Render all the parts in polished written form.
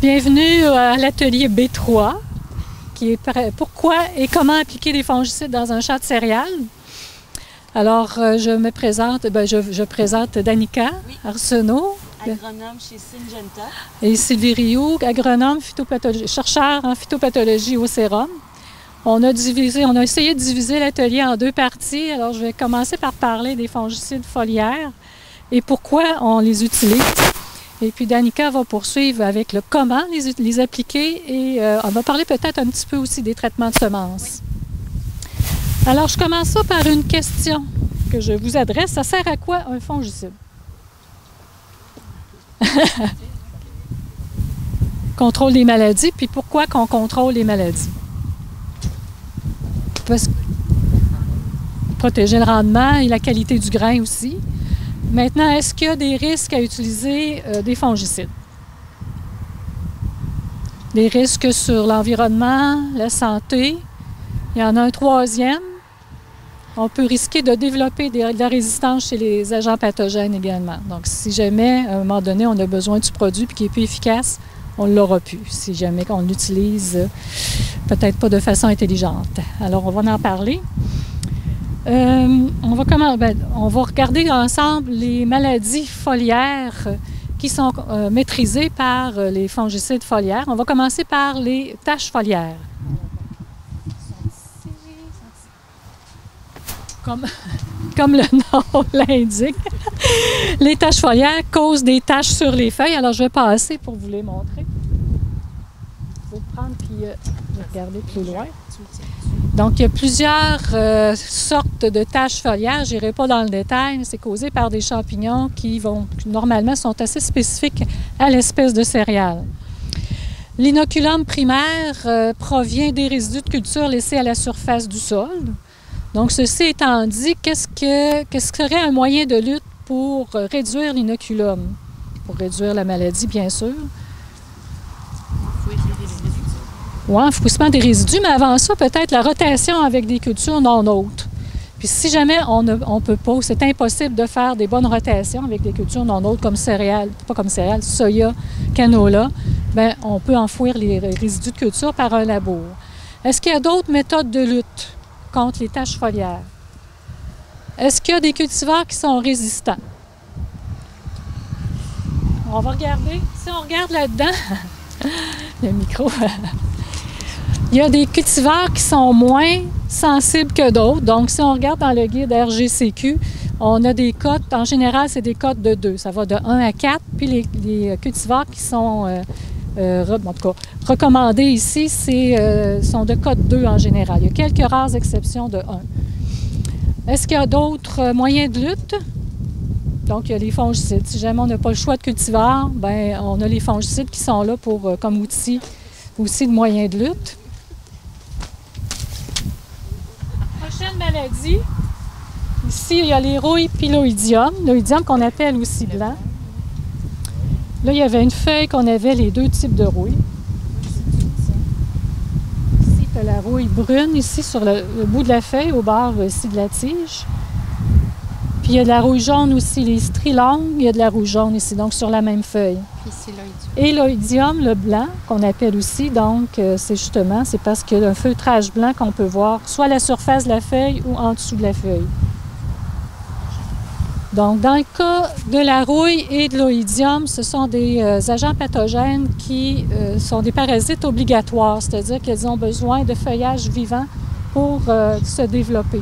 Bienvenue à l'atelier B3, qui est pourquoi et comment appliquer des fongicides dans un champ de céréales. Alors, je me présente, je présente Danica Arsenault. Agronome chez Syngenta. Et Sylvie Rioux, agronome, chercheur en phytopathologie au sérum. On a essayé de diviser l'atelier en deux parties. Alors, je vais commencer par parler des fongicides foliaires et pourquoi on les utilise. Et puis, Danica va poursuivre avec le comment les appliquer et on va parler peut-être un petit peu aussi des traitements de semences. Oui. Alors, je commence ça par une question que je vous adresse. Ça sert à quoi un fongicide? Contrôle des maladies, puis pourquoi qu'on contrôle les maladies? Parce que protéger le rendement et la qualité du grain aussi. Maintenant, est-ce qu'il y a des risques à utiliser des fongicides? Des risques sur l'environnement, la santé. Il y en a un troisième. On peut risquer de développer de la résistance chez les agents pathogènes également. Donc, si jamais, à un moment donné, on a besoin du produit et qu'il est plus efficace, on ne l'aura plus. Si jamais on l'utilise, peut-être pas de façon intelligente. Alors, on va en parler. On va regarder ensemble les maladies foliaires qui sont maîtrisées par les fongicides foliaires. On va commencer par les taches foliaires. Comme le nom l'indique, les taches foliaires causent des taches sur les feuilles. Alors, je vais passer pour vous les montrer. Je vais le prendre puis regarder plus loin. Donc, il y a plusieurs sortes de taches foliaires. Je n'irai pas dans le détail, mais c'est causé par des champignons qui normalement sont assez spécifiques à l'espèce de céréales. L'inoculum primaire provient des résidus de culture laissés à la surface du sol. Donc, ceci étant dit, qu'est-ce que serait un moyen de lutte pour réduire l'inoculum? Pour réduire la maladie, bien sûr. Oui, enfouissement des résidus, mais avant ça, peut-être la rotation avec des cultures non hôtes. Puis si jamais on ne peut pas, c'est impossible de faire des bonnes rotations avec des cultures non hôtes comme céréales, pas comme céréales, soya, canola, bien, on peut enfouir les résidus de culture par un labour. Est-ce qu'il y a d'autres méthodes de lutte contre les taches foliaires? Est-ce qu'il y a des cultivars qui sont résistants? On va regarder. Si on regarde là-dedans, le micro, il y a des cultivars qui sont moins sensibles que d'autres. Donc, si on regarde dans le guide RGCQ, on a des cotes, en général, c'est des cotes de 2. Ça va de 1 à 4. Puis les cultivars qui sont en tout cas, recommandés ici, sont de cote 2 en général. Il y a quelques rares exceptions de 1. Est-ce qu'il y a d'autres moyens de lutte? Donc, il y a les fongicides. Si jamais on n'a pas le choix de cultivar, bien, on a les fongicides qui sont là comme outil aussi de moyens de lutte. Prochaine maladie. Ici, il y a les rouilles piloïdium. L'oïdium qu'on appelle aussi blanc. Là, il y avait une feuille qu'on avait les deux types de rouille. Ici, il y a la rouille brune, ici, sur le bout de la feuille, au bord ici de la tige. Puis, il y a de la rouille jaune aussi, les stries longues, il y a de la rouille jaune ici, donc sur la même feuille. Ici, l'oïdium. Et l'oïdium, le blanc, qu'on appelle aussi, donc, c'est parce qu'il y a un feutrage blanc qu'on peut voir, soit à la surface de la feuille ou en dessous de la feuille. Donc, dans le cas de la rouille et de l'oïdium, ce sont des agents pathogènes qui sont des parasites obligatoires, c'est-à-dire qu'ils ont besoin de feuillage vivant pour se développer.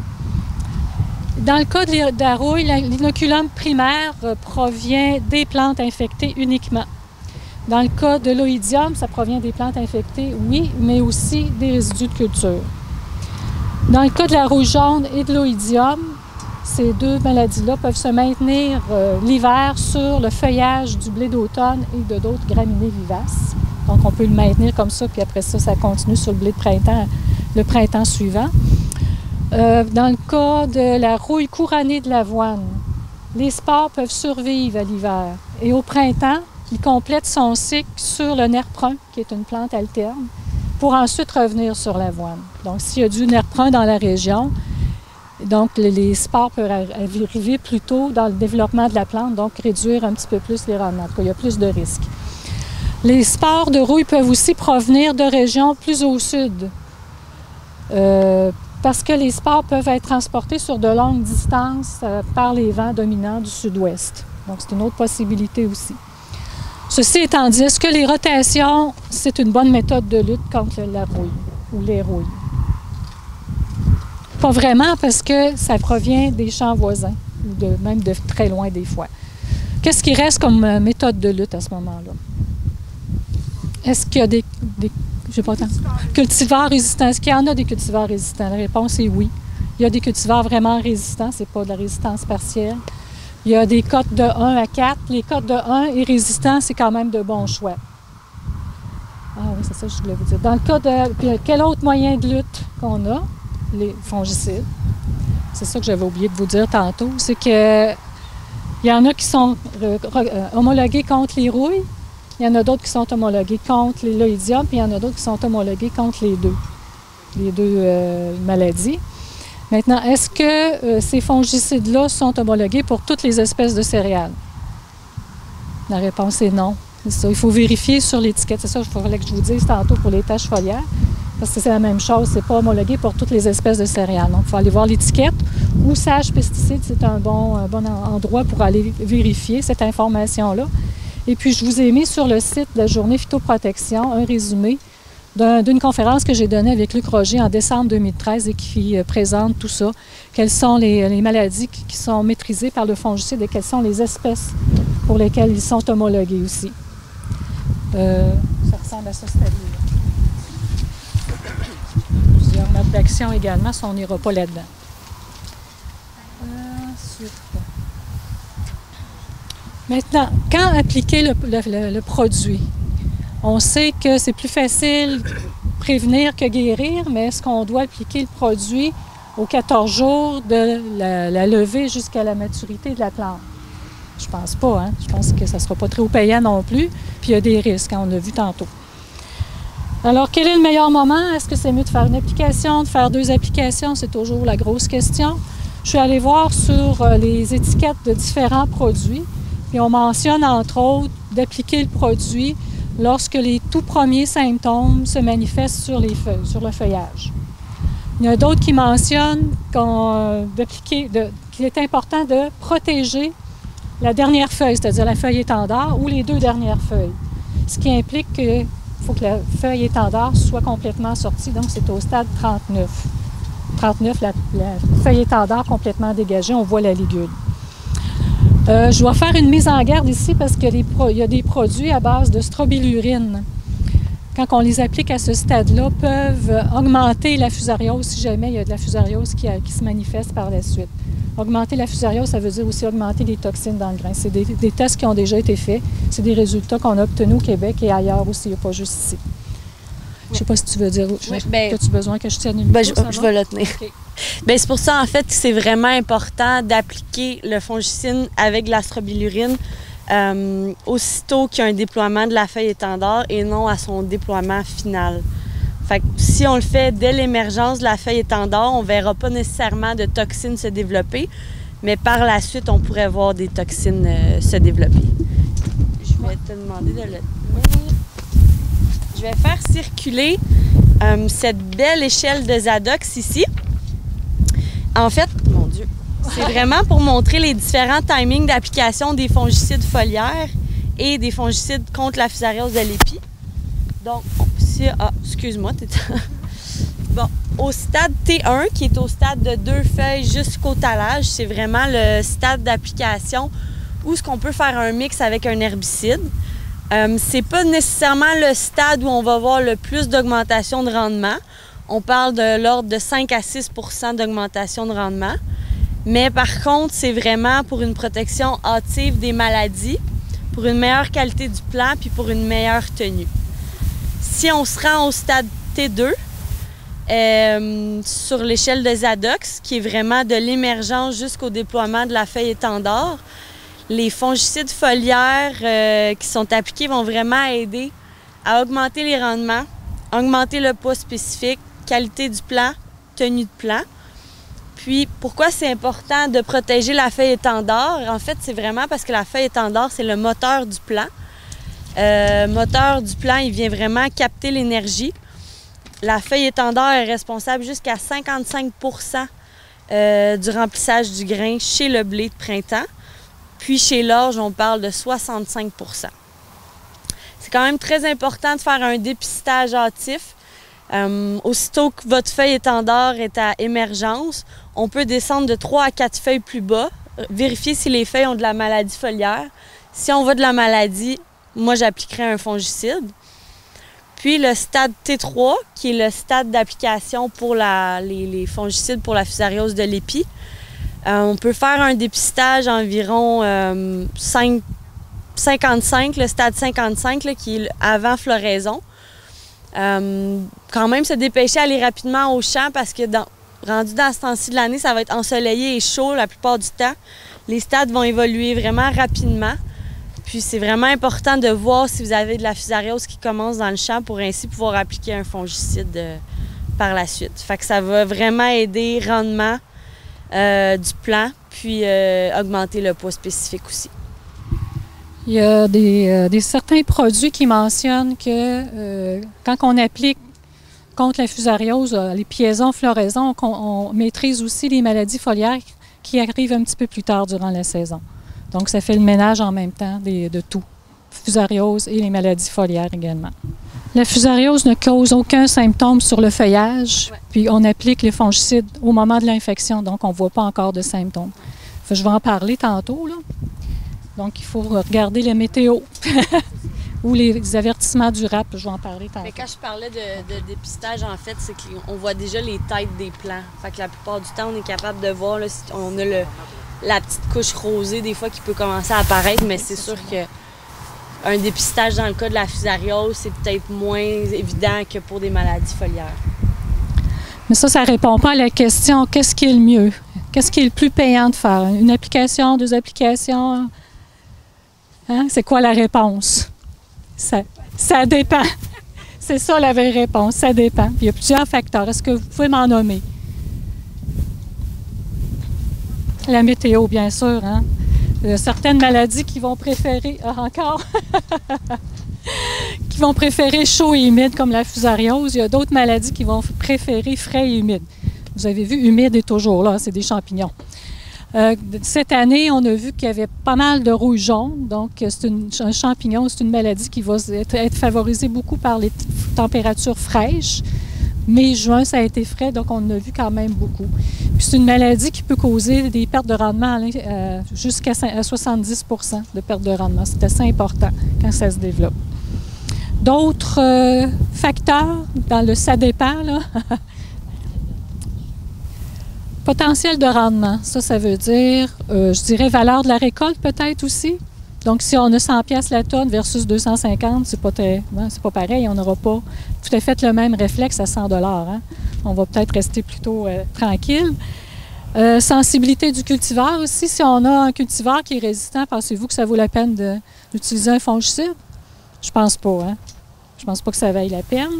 Dans le cas de la rouille, l'inoculum primaire provient des plantes infectées uniquement. Dans le cas de l'oïdium, ça provient des plantes infectées, oui, mais aussi des résidus de culture. Dans le cas de la rouille jaune et de l'oïdium, ces deux maladies-là peuvent se maintenir l'hiver sur le feuillage du blé d'automne et de d'autres graminées vivaces. Donc, on peut le maintenir comme ça, puis après ça, ça continue sur le blé de printemps, le printemps suivant. Dans le cas de la rouille couronnée de l'avoine, les spores peuvent survivre à l'hiver. Et au printemps, il complète son cycle sur le nerf brun, qui est une plante alterne, pour ensuite revenir sur l'avoine. Donc, s'il y a du nerf brun dans la région, donc les spores peuvent arriver plus tôt dans le développement de la plante, donc réduire un petit peu plus les rendements. En tout cas, il y a plus de risques. Les spores de rouille peuvent aussi provenir de régions plus au sud, parce que les spores peuvent être transportés sur de longues distances par les vents dominants du sud-ouest. Donc, c'est une autre possibilité aussi. Ceci étant dit, est-ce que les rotations, c'est une bonne méthode de lutte contre la rouille ou les rouilles? Pas vraiment, parce que ça provient des champs voisins, ou même de très loin des fois. Qu'est-ce qui reste comme méthode de lutte à ce moment-là? Est-ce qu'il y a des j'ai pas tant, cultivars résistants? Est-ce qu'il y en a des cultivars résistants? La réponse est oui. Il y a des cultivars vraiment résistants, c'est pas de la résistance partielle. Il y a des cotes de 1 à 4. Les cotes de 1 et résistants, c'est quand même de bons choix. Ah oui, c'est ça que je voulais vous dire. Dans le cas de... Puis, quel autre moyen de lutte qu'on a? Les fongicides. C'est ça que j'avais oublié de vous dire tantôt. C'est que il y en a qui sont homologués contre les rouilles. Il y en a d'autres qui sont homologués contre l'oïdium, puis il y en a d'autres qui sont homologués contre les deux maladies. Maintenant, est-ce que ces fongicides-là sont homologués pour toutes les espèces de céréales? La réponse est non. C'est ça. Il faut vérifier sur l'étiquette. C'est ça qu'il fallait que je vous dise tantôt pour les taches foliaires, parce que c'est la même chose. C'est pas homologué pour toutes les espèces de céréales. Donc, il faut aller voir l'étiquette. Ou Sage Pesticides, c'est un bon endroit pour aller vérifier cette information-là. Et puis, je vous ai mis sur le site de la Journée Phytoprotection un résumé d'une conférence que j'ai donnée avec Luc Roger en décembre 2013 et qui présente tout ça. Quelles sont les maladies qui sont maîtrisées par le fongicide et quelles sont les espèces pour lesquelles ils sont homologués aussi. Ça ressemble à ça, cette allée-là. Plusieurs modes d'action également, si on n'ira pas là-dedans. Ensuite. Maintenant, quand appliquer le produit? On sait que c'est plus facile prévenir que guérir, mais est-ce qu'on doit appliquer le produit aux 14 jours de la levée jusqu'à la maturité de la plante? Je pense pas, hein? Je pense que ça ne sera pas très payant non plus, puis il y a des risques, hein, on l'a vu tantôt. Alors, quel est le meilleur moment? Est-ce que c'est mieux de faire une application, de faire 2 applications? C'est toujours la grosse question. Je suis allée voir sur les étiquettes de différents produits, puis on mentionne entre autres d'appliquer le produit lorsque les tout premiers symptômes se manifestent sur les feuilles, sur le feuillage. Il y en a d'autres qui mentionnent qu'il est important de protéger la dernière feuille, c'est-à-dire la feuille étendard, ou les 2 dernières feuilles. Ce qui implique qu'il faut que la feuille étendard soit complètement sortie, donc c'est au stade 39. 39, la feuille étendard complètement dégagée, on voit la ligule. Je dois faire une mise en garde ici parce qu'il y a des produits à base de strobilurine. Quand on les applique à ce stade-là, peuvent augmenter la fusariose si jamais il y a de la fusariose qui se manifeste par la suite. Augmenter la fusariose, ça veut dire aussi augmenter les toxines dans le grain. C'est des tests qui ont déjà été faits. C'est des résultats qu'on a obtenus au Québec et ailleurs aussi, il n'y a pas juste ici. Je ne sais pas si tu veux dire autre chose. As-tu besoin que je tienne une micro, je vais le tenir. Okay. C'est pour ça, en fait, que c'est vraiment important d'appliquer le fongicide avec de la strobilurine aussitôt qu'il y a un déploiement de la feuille étendard et non à son déploiement final. Fait que si on le fait dès l'émergence de la feuille étendard, on ne verra pas nécessairement de toxines se développer, mais par la suite, on pourrait voir des toxines se développer. Je vais te demander de le tenir. Je vais faire circuler cette belle échelle de Zadox ici. En fait, mon Dieu, c'est vraiment pour montrer les différents timings d'application des fongicides foliaires et des fongicides contre la fusariose de l'épi. Donc, ici, excuse-moi, bon, au stade T1, qui est au stade de 2 feuilles jusqu'au talage, c'est vraiment le stade d'application où ce qu'on peut faire un mix avec un herbicide. C'est pas nécessairement le stade où on va voir le plus d'augmentation de rendement. On parle de l'ordre de 5 à 6 % d'augmentation de rendement. Mais par contre, c'est vraiment pour une protection hâtive des maladies, pour une meilleure qualité du plant puis pour une meilleure tenue. Si on se rend au stade T2, sur l'échelle de Zadox, qui est vraiment de l'émergence jusqu'au déploiement de la feuille étendard, les fongicides foliaires qui sont appliqués vont vraiment aider à augmenter les rendements, augmenter le poids spécifique, qualité du plant, tenue de plant. Puis, pourquoi c'est important de protéger la feuille étendard? En fait, c'est vraiment parce que la feuille étendard, c'est le moteur du plant. Moteur du plant, il vient vraiment capter l'énergie. La feuille étendard est responsable jusqu'à 55 % du remplissage du grain chez le blé de printemps. Puis chez l'orge, on parle de 65 %. C'est quand même très important de faire un dépistage hâtif. Aussitôt que votre feuille étendard est à émergence, on peut descendre de 3 à 4 feuilles plus bas, vérifier si les feuilles ont de la maladie foliaire. Si on voit de la maladie, moi j'appliquerai un fongicide. Puis le stade T3, qui est le stade d'application pour les fongicides pour la fusariose de l'épi. On peut faire un dépistage environ 55, le stade 55, là, qui est avant floraison. Quand même se dépêcher aller rapidement au champ parce que rendu dans ce temps-ci de l'année, ça va être ensoleillé et chaud la plupart du temps. Les stades vont évoluer vraiment rapidement. Puis c'est vraiment important de voir si vous avez de la fusariose qui commence dans le champ pour ainsi pouvoir appliquer un fongicide par la suite. Fait que ça va vraiment aider le rendement du plant, puis augmenter le poids spécifique aussi. Il y a certains produits qui mentionnent que quand on applique contre la fusariose, les piaisons, floraisons, on maîtrise aussi les maladies foliaires qui arrivent un petit peu plus tard durant la saison. Donc, ça fait le ménage en même temps de tout, fusariose et les maladies foliaires également. La fusariose ne cause aucun symptôme sur le feuillage, puis on applique les fongicides au moment de l'infection, donc on ne voit pas encore de symptômes. Je vais en parler tantôt, là. Donc, il faut regarder la météo ou les avertissements du RAP, je vais en parler tantôt. Mais quand je parlais de dépistage, en fait, c'est qu'on voit déjà les têtes des plants. Fait que la plupart du temps, on est capable de voir, là, si on a la petite couche rosée, des fois, qui peut commencer à apparaître, mais c'est sûr qu'un dépistage dans le cas de la fusariose, c'est peut-être moins évident que pour des maladies foliaires. Mais ça ne répond pas à la question, qu'est-ce qui est le mieux? Qu'est-ce qui est le plus payant de faire? Une application, 2 applications? Hein? C'est quoi la réponse? Ça dépend. C'est ça la vraie réponse, ça dépend. Puis il y a plusieurs facteurs. Est-ce que vous pouvez m'en nommer? La météo, bien sûr. Hein? Il y a certaines maladies qui vont préférer... qui vont préférer chaud et humide, comme la fusariose. Il y a d'autres maladies qui vont préférer frais et humide. Vous avez vu, humide est toujours là, c'est des champignons. Cette année, on a vu qu'il y avait pas mal de rouille jaune. Donc, c'est un champignon, c'est une maladie qui va être favorisée beaucoup par les températures fraîches. Mai, juin, ça a été frais, donc on en a vu quand même beaucoup. Puis c'est une maladie qui peut causer des pertes de rendement jusqu'à 70 % de pertes de rendement. C'est assez important quand ça se développe. D'autres facteurs dans le ça dépend, là. Potentiel de rendement, ça veut dire, je dirais, valeur de la récolte peut-être aussi. Donc, si on a 100 pièces la tonne versus 250, c'est pas pareil, on n'aura pas tout à fait le même réflexe à 100 $. Hein? On va peut-être rester plutôt tranquille. Sensibilité du cultivar aussi. Si on a un cultivar qui est résistant, pensez-vous que ça vaut la peine d'utiliser un fongicide? Je pense pas. Hein? Je pense pas que ça vaille la peine.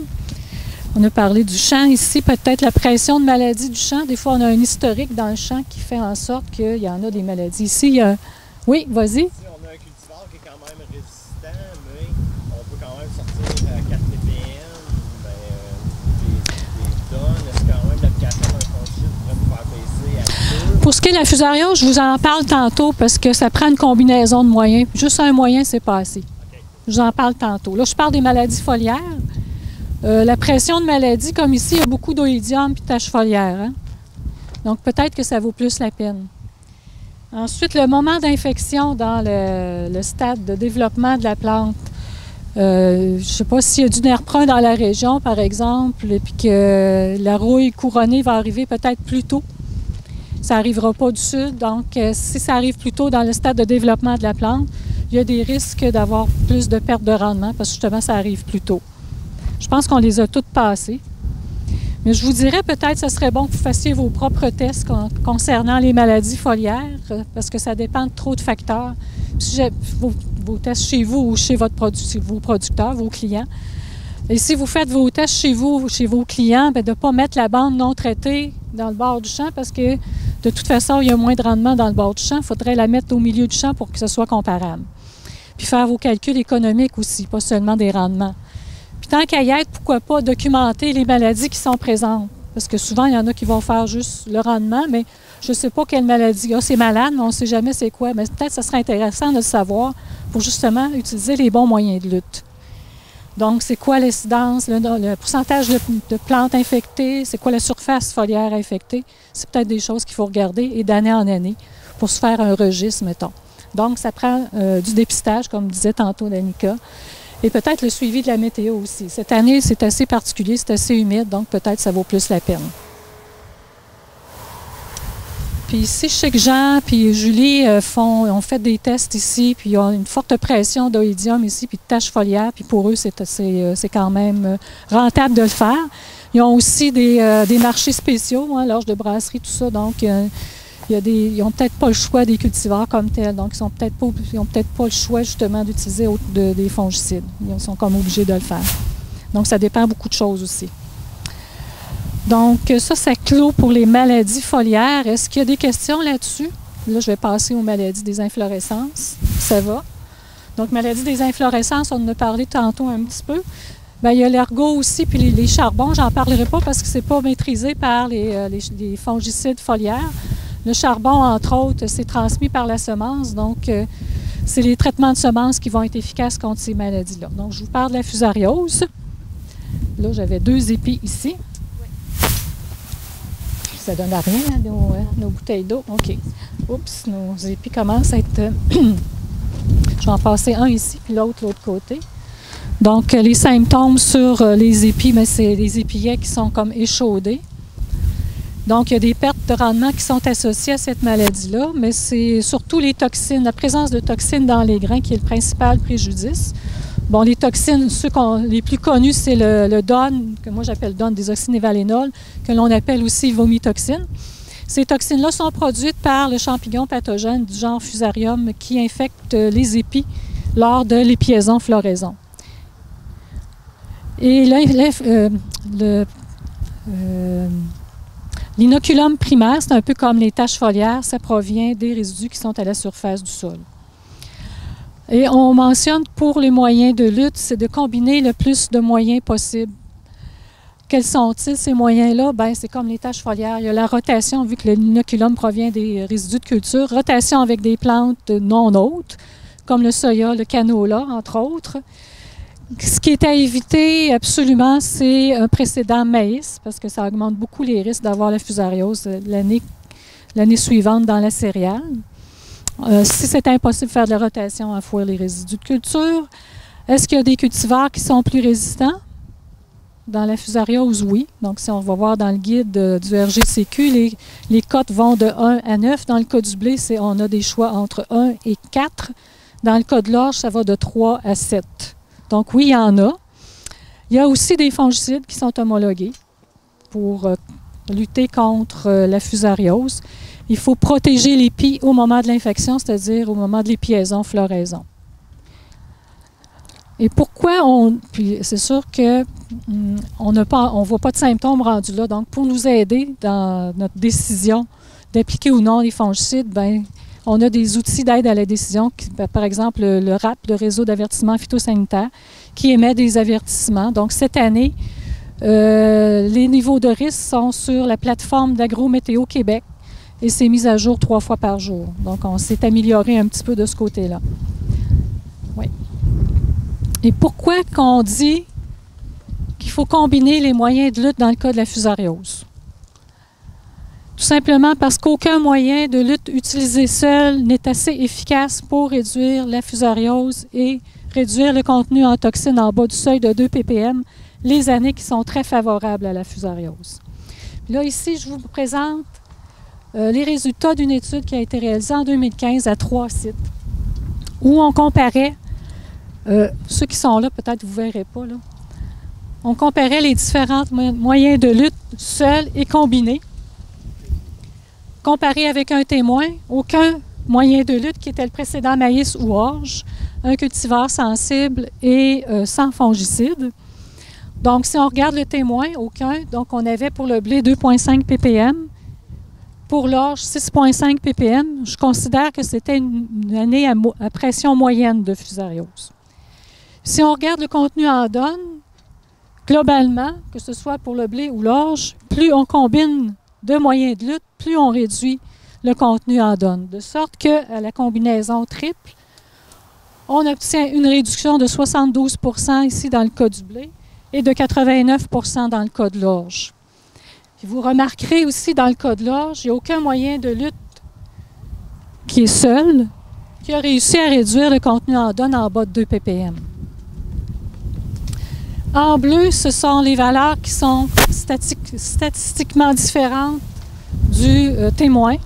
On a parlé du champ ici, peut-être la pression de maladie du champ. Des fois, on a un historique dans le champ qui fait en sorte qu'il y en a des maladies. Ici, il y a... Oui, vas-y. On a un cultivar qui est quand même résistant, mais on peut quand même sortir à 4 ppm, des tonnes. Est-ce quand même l'application d'un fongicide pourrait nous faire baisser à 2? Pour ce qui est de la fusariose, je vous en parle tantôt parce que ça prend une combinaison de moyens. Juste un moyen, c'est pas assez. Okay. Je vous en parle tantôt. Là, je parle des maladies foliaires. La pression de maladie, comme ici, il y a beaucoup d'oïdium et de taches foliaires. Hein? Donc, peut-être que ça vaut plus la peine. Ensuite, le moment d'infection dans le stade de développement de la plante. Je ne sais pas s'il y a du nerf brun dans la région, par exemple, et puis que la rouille couronnée va arriver peut-être plus tôt. Ça n'arrivera pas du sud. Donc, si ça arrive plus tôt dans le stade de développement de la plante, il y a des risques d'avoir plus de perte de rendement parce que justement, ça arrive plus tôt. Je pense qu'on les a toutes passées. Mais je vous dirais peut-être que ce serait bon que vous fassiez vos propres tests concernant les maladies foliaires parce que ça dépend de trop de facteurs. Si vos tests chez vous ou chez vos producteurs, vos clients. Et si vous faites vos tests chez vous, chez vos clients, bien, de ne pas mettre la bande non traitée dans le bord du champ parce que de toute façon, il y a moins de rendement dans le bord du champ. Il faudrait la mettre au milieu du champ pour que ce soit comparable. puis faire vos calculs économiques aussi, pas seulement des rendements. Puis tant qu'à y être, pourquoi pas documenter les maladies qui sont présentes? Parce que souvent, il y en a qui vont faire juste le rendement, mais je ne sais pas quelle maladie. Ah, c'est malade, mais on ne sait jamais c'est quoi. Mais peut-être que ce serait intéressant de le savoir pour justement utiliser les bons moyens de lutte. Donc, c'est quoi l'incidence, le pourcentage de plantes infectées, c'est quoi la surface foliaire infectée? C'est peut-être des choses qu'il faut regarder et d'année en année pour se faire un registre, mettons. Donc, ça prend du dépistage, comme disait tantôt Danica, et peut-être le suivi de la météo aussi. Cette année, c'est assez particulier, c'est assez humide, donc peut-être ça vaut plus la peine. Puis ici, je sais que Jean et Julie ont fait des tests ici, puis ils ont une forte pression d'oïdium ici, puis de taches foliaires, puis pour eux, c'est quand même rentable de le faire. Ils ont aussi des marchés spéciaux, hein, l'orge de brasserie, tout ça, donc ils n'ont peut-être pas le choix des cultivars comme tels, donc ils n'ont peut-être pas le choix justement d'utiliser des fongicides. Ils sont comme obligés de le faire. Donc ça dépend beaucoup de choses aussi. Donc, ça clôt pour les maladies foliaires. Est-ce qu'il y a des questions là-dessus? Là, je vais passer aux maladies des inflorescences. Ça va. Donc, maladies des inflorescences, on en a parlé tantôt un petit peu. Bien, il y a l'ergot aussi, puis les charbons, j'en parlerai pas parce que c'est pas maîtrisé par les fongicides foliaires. Le charbon, entre autres, c'est transmis par la semence. Donc, c'est les traitements de semences qui vont être efficaces contre ces maladies-là. Donc, je vous parle de la fusariose. Là, j'avais 2 épis ici. Ça donne à rien, hein, nos bouteilles d'eau. OK. Oups, nos épis commencent à être... Je vais en passer un ici, puis l'autre côté. Donc, les symptômes sur les épis, mais c'est les épillets qui sont comme échaudés. Donc, il y a des pertes de rendement qui sont associées à cette maladie-là, mais c'est surtout les toxines, la présence de toxines dans les grains qui est le principal préjudice. Bon, les toxines, les plus connus, c'est le DON, que moi j'appelle DON, désoxynévalénol, que l'on appelle aussi vomitoxine. Ces toxines-là sont produites par le champignon pathogène du genre Fusarium qui infecte les épis lors de l'épiaison-floraison. Et l'inoculum primaire, c'est un peu comme les taches foliaires, ça provient des résidus qui sont à la surface du sol. Et on mentionne pour les moyens de lutte, c'est de combiner le plus de moyens possible. Quels sont-ils, ces moyens-là? Bien, c'est comme les taches foliaires. Il y a la rotation, vu que l'inoculum provient des résidus de culture. Rotation avec des plantes non hôtes, comme le soya, le canola, entre autres. Ce qui est à éviter absolument, c'est un précédent maïs, parce que ça augmente beaucoup les risques d'avoir la fusariose l'année suivante dans la céréale. Si c'est impossible de faire de la rotation, enfouir les résidus de culture. Est-ce qu'il y a des cultivars qui sont plus résistants? Dans la fusariose, oui. Donc, si on va voir dans le guide du RGCQ, les cotes vont de 1 à 9. Dans le cas du blé, on a des choix entre 1 et 4. Dans le cas de l'orge, ça va de 3 à 7. Donc, oui, il y en a. Il y a aussi des fongicides qui sont homologués pour lutter contre la fusariose. Il faut protéger l'épi au moment de l'infection, c'est-à-dire au moment de l'épiaison-floraison. Et pourquoi puis c'est sûr qu'on ne voit pas de symptômes rendus là. Donc, pour nous aider dans notre décision d'appliquer ou non les fongicides, bien, on a des outils d'aide à la décision, par exemple le RAP, le réseau d'avertissement phytosanitaire, qui émet des avertissements. Donc, cette année, les niveaux de risque sont sur la plateforme d'Agro-Météo Québec et c'est mis à jour 3 fois par jour. Donc, on s'est amélioré un petit peu de ce côté-là. Oui. Et pourquoi qu'on dit qu'il faut combiner les moyens de lutte dans le cas de la fusariose? Tout simplement parce qu'aucun moyen de lutte utilisé seul n'est assez efficace pour réduire la fusariose et réduire le contenu en toxines en bas du seuil de 2 ppm les années qui sont très favorables à la fusariose. Puis là, ici, je vous présente les résultats d'une étude qui a été réalisée en 2015 à 3 sites où on comparait, ceux qui sont là, peut-être vous ne verrez pas, là, on comparait les différents moyens de lutte seuls et combinés. Comparé avec un témoin, aucun moyen de lutte qui était le précédent maïs ou orge, un cultivar sensible et sans fongicide. Donc, si on regarde le témoin, aucun. Donc, on avait pour le blé 2,5 ppm. pour l'orge, 6,5 ppm. Je considère que c'était une année à pression moyenne de fusariose. Si on regarde le contenu en donne, globalement, que ce soit pour le blé ou l'orge, plus on combine de moyens de lutte, plus on réduit le contenu en donne. De sorte qu'à la combinaison triple, on obtient une réduction de 72 % ici dans le cas du blé et de 89 % dans le cas de l'orge. Puis vous remarquerez aussi dans le cas de l'orge, il n'y a aucun moyen de lutte qui est seul qui a réussi à réduire le contenu en donne en bas de 2 ppm. En bleu, ce sont les valeurs qui sont statistiquement différentes du témoin.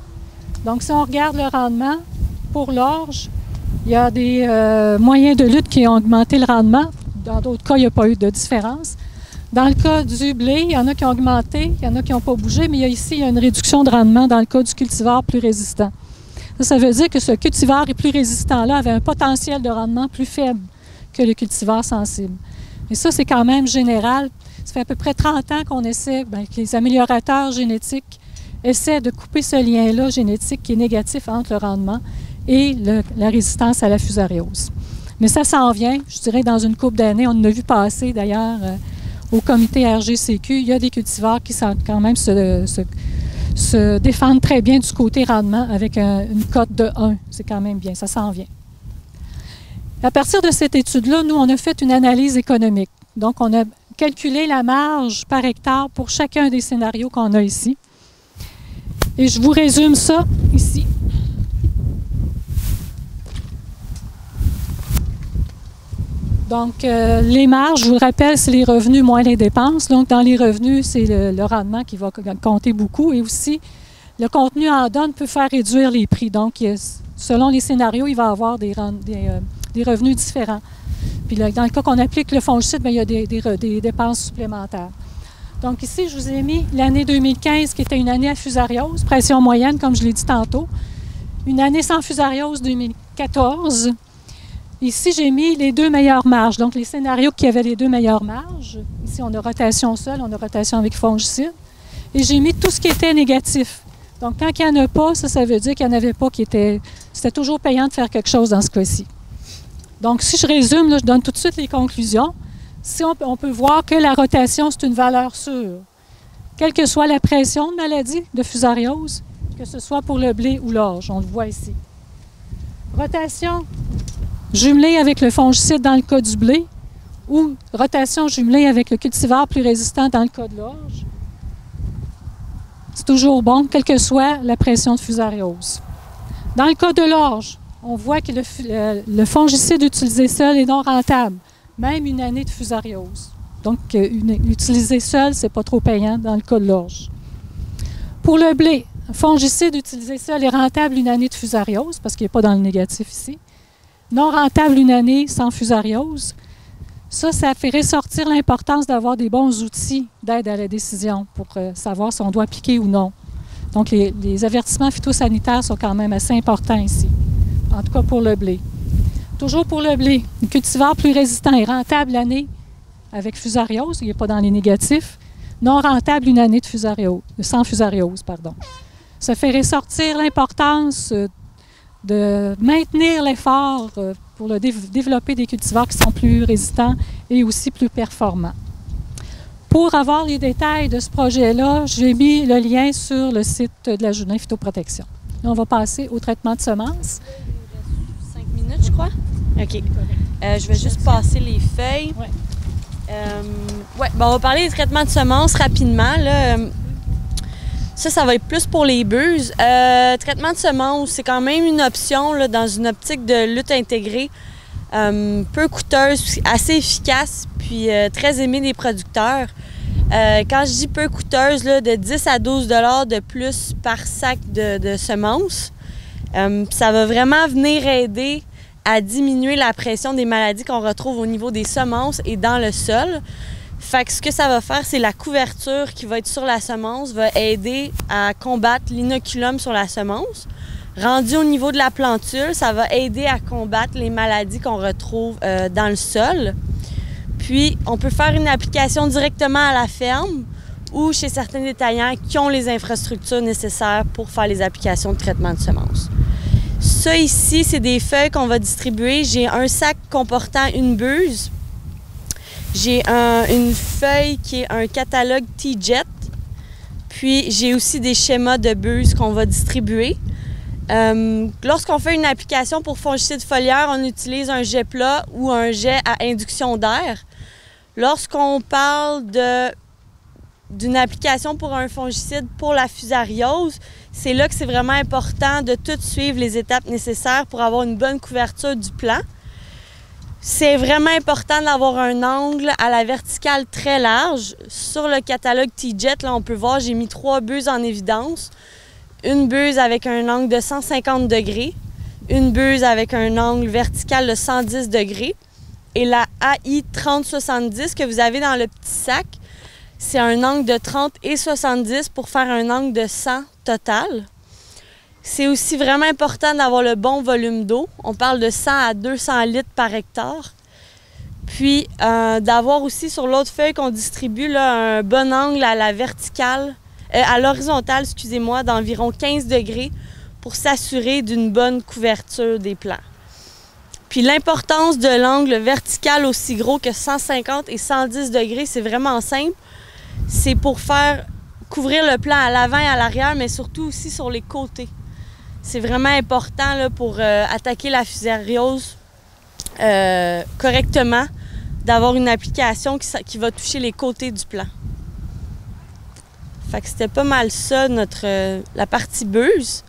Donc, si on regarde le rendement, pour l'orge, il y a des moyens de lutte qui ont augmenté le rendement. Dans d'autres cas, il n'y a pas eu de différence. Dans le cas du blé, il y en a qui ont augmenté, il y en a qui n'ont pas bougé, mais ici, il y a une réduction de rendement dans le cas du cultivar plus résistant. Ça veut dire que ce cultivar plus résistant-là avait un potentiel de rendement plus faible que le cultivar sensible. Et ça, c'est quand même général. Ça fait à peu près 30 ans qu'on essaie, que les améliorateurs génétiques essaient de couper ce lien-là génétique qui est négatif entre le rendement et la résistance à la fusariose. Mais ça s'en vient, je dirais, dans une couple d'années. On en a vu passer, d'ailleurs, au comité RGCQ. Il y a des cultivars qui sont quand même se défendent très bien du côté rendement avec une cote de 1. C'est quand même bien, ça s'en vient. À partir de cette étude-là, nous, on a fait une analyse économique. Donc, on a calculé la marge par hectare pour chacun des scénarios qu'on a ici. Et je vous résume ça ici. Donc, les marges, je vous le rappelle, c'est les revenus moins les dépenses. Donc, dans les revenus, c'est le rendement qui va compter beaucoup. Et aussi, le contenu en donne peut faire réduire les prix. Donc, selon les scénarios, il va y avoir des revenus différents. Puis là, dans le cas qu'on applique le fongicide, il y a des dépenses supplémentaires. Donc ici, je vous ai mis l'année 2015 qui était une année à fusariose, pression moyenne, comme je l'ai dit tantôt. Une année sans fusariose, 2014. Ici, j'ai mis les 2 meilleures marges, donc les scénarios qui avaient les 2 meilleures marges. Ici, on a rotation seule, on a rotation avec fongicide. Et j'ai mis tout ce qui était négatif. Donc, quand il n'y en a pas, ça veut dire qu'il n'y en avait pas qui était... C'était toujours payant de faire quelque chose dans ce cas-ci. Donc, si je résume, là, je donne tout de suite les conclusions. Si on peut voir que la rotation, c'est une valeur sûre. Quelle que soit la pression de maladie de fusariose, que ce soit pour le blé ou l'orge, on le voit ici. Rotation jumelée avec le fongicide dans le cas du blé ou rotation jumelée avec le cultivar plus résistant dans le cas de l'orge. C'est toujours bon, quelle que soit la pression de fusariose. Dans le cas de l'orge, on voit que le fongicide utilisé seul est non rentable, même une année de fusariose. Donc, utiliser seul, c'est pas trop payant dans le cas de l'orge. Pour le blé, un fongicide utilisé seul est rentable une année de fusariose, parce qu'il n'est pas dans le négatif ici. Non rentable une année sans fusariose. Ça fait ressortir l'importance d'avoir des bons outils d'aide à la décision pour savoir si on doit appliquer ou non. Donc, les avertissements phytosanitaires sont quand même assez importants ici, en tout cas pour le blé. Toujours pour le blé, le cultivar plus résistant est rentable l'année avec fusariose, il n'est pas dans les négatifs. Non rentable une année de fusariose, sans fusariose, pardon. Ça fait ressortir l'importance de maintenir l'effort pour développer des cultivars qui sont plus résistants et aussi plus performants. Pour avoir les détails de ce projet-là, j'ai mis le lien sur le site de la Journée Phytoprotection. Là, on va passer au traitement de semences. Il reste 5 minutes, je crois. OK. Je vais juste passer les feuilles. Ouais. On va parler des traitements de semences rapidement. Là. Ça va être plus pour les buses. Traitement de semences, c'est quand même une option là, dans une optique de lutte intégrée. Peu coûteuse, assez efficace, puis très aimée des producteurs. Quand je dis peu coûteuse, là, de 10 à 12 $ de plus par sac de semences, ça va vraiment venir aider à diminuer la pression des maladies qu'on retrouve au niveau des semences et dans le sol. Fait que ce que ça va faire, c'est la couverture qui va être sur la semence va aider à combattre l'inoculum sur la semence. Rendu au niveau de la plantule, ça va aider à combattre les maladies qu'on retrouve dans le sol. Puis, on peut faire une application directement à la ferme ou chez certains détaillants qui ont les infrastructures nécessaires pour faire les applications de traitement de semences. Ça ici, c'est des feuilles qu'on va distribuer. J'ai un sac comportant une buse. J'ai une feuille qui est un catalogue T-Jet. Puis j'ai aussi des schémas de buse qu'on va distribuer. Lorsqu'on fait une application pour fongicide foliaire, on utilise un jet plat ou un jet à induction d'air. Lorsqu'on parle d'une application pour un fongicide pour la fusariose, c'est là que c'est vraiment important de tout suivre les étapes nécessaires pour avoir une bonne couverture du plant. C'est vraiment important d'avoir un angle à la verticale très large. Sur le catalogue T-Jet, là, on peut voir, j'ai mis 3 buses en évidence. Une buse avec un angle de 150 degrés, une buse avec un angle vertical de 110 degrés et la AI 30-70 que vous avez dans le petit sac, c'est un angle de 30 et 70 pour faire un angle de 100 total. C'est aussi vraiment important d'avoir le bon volume d'eau. On parle de 100 à 200 litres par hectare. Puis d'avoir aussi sur l'autre feuille qu'on distribue là, un bon angle à la verticale, à l'horizontale, excusez-moi, d'environ 15 degrés pour s'assurer d'une bonne couverture des plants. Puis l'importance de l'angle vertical aussi gros que 150 et 110 degrés, c'est vraiment simple. C'est pour faire couvrir le plant à l'avant et à l'arrière, mais surtout aussi sur les côtés. C'est vraiment important là, pour attaquer la fusariose correctement, d'avoir une application qui va toucher les côtés du plant. Fait que c'était pas mal ça, la partie buse.